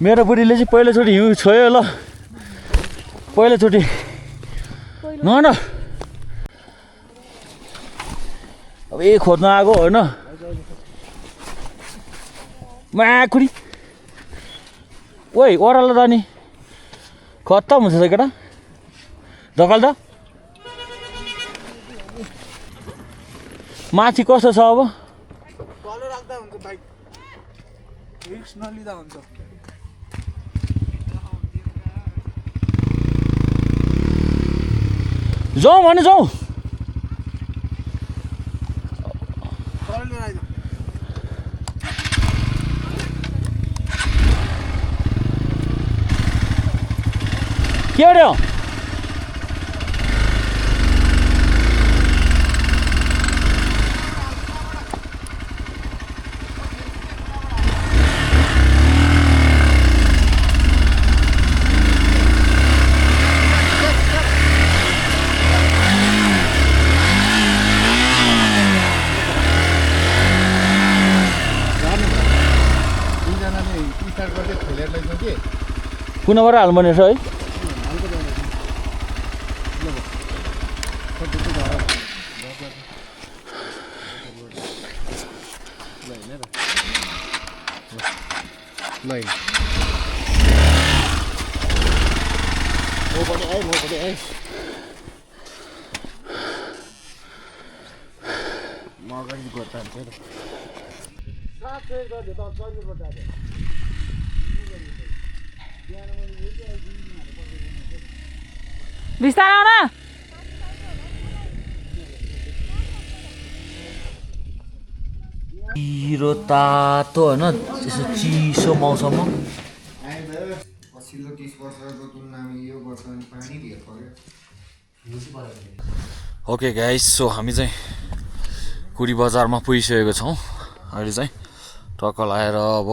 मेरो बुढीले चाहिँ पहिलोचोटि हिउँ छोयो ल पहिलोचोटि न अब यही खोज्न आएको होइन माकुरी ओइ ओह्रालो त नि खत्तम हुन्छ त केटा धकल त माथि कस्तो छ अब तल राख्दा हुन्छ बाइक रिस्क नलिँदा हुन्छ जाउँ भने जाउँ के अरे कुनाबाट हाल्नु पर्ने रहेछ है बिस्तारै आउन हिरो तातो होइन त्यसो चिसो मौसममा पछिल्लो 30 वर्षको तुलनामा यो वर्ष पानी धेर पर्यो ओके गाइस सो हामी चाहिँ कुडी बजारमा पुगिसकेको छौँ अहिले चाहिँ टक्क लाएर अब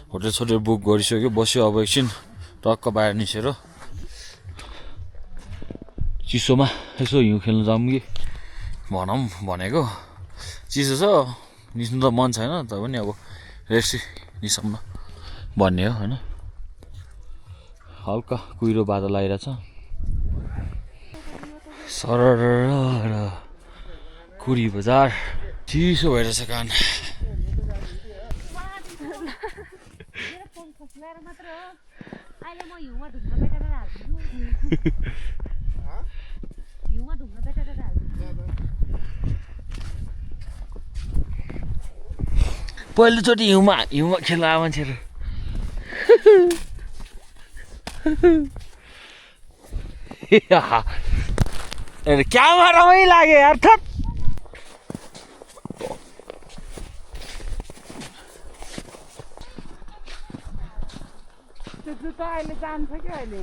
होटल सोटल बुक गरिसक्यो बस्यो अब एकछिन टक्क बाहिर निस्केर चिसोमा यसो हिउँ खेल्नु जाऊँ कि भनौँ भनेको चिसो छ निस्नु त मन छैन तर पनि अब रेस्ट निस्कौँ भन्ने हो होइन हल्का कुहिरो बादल आइरहेछ सरर कुडी बजार चिसो भइरहेछ कान पहिलोचोटि हिउँमा खेल्न आयो मान्छेहरू क्यामेरामै लाग्यो यार थप त्यो जुत्ता अहिले जान्छ कि अहिले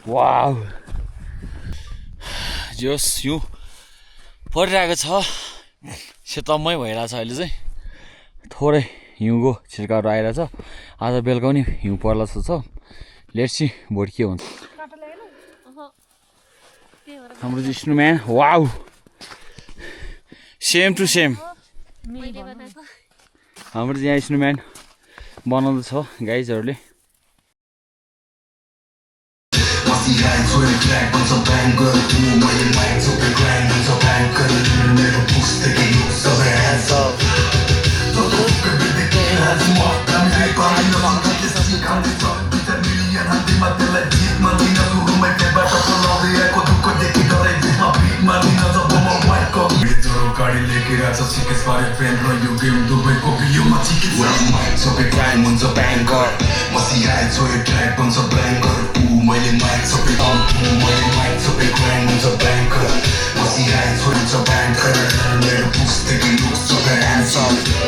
वाउ जोस हिउँ परिरहेको छ सेतम्मै भइरहेछ अहिले चाहिँ थोरै हिउँको छिर्काहरू आइरहेछ आज बेलुका पनि हिउँ पर्ला जस्तो छ लेट्स सी भोलि के हुन्छ हाम्रो चाहिँ स्नोम्यान वाउ सेम टु सेम हाम्रो चाहिँ यहाँ स्नोम्यान बनाउँदैछ गाइजहरूले गाडी लेके राजा सिकेस बारे प्रेम र यो गेम दुबईको बियोमा चिकेस सबै टाइम हुन्छ ब्याङ्कर मसी आए छोयो ट्र्याक बन्छ ब्याङ्कर मैले माइक सबै मैले माइक सबै ग्राइन्ड हुन्छ ब्याङ्कर मसी आए छोयो छ ब्याङ्कर मेरो पुस्तकी लुक्स सबै एन्सर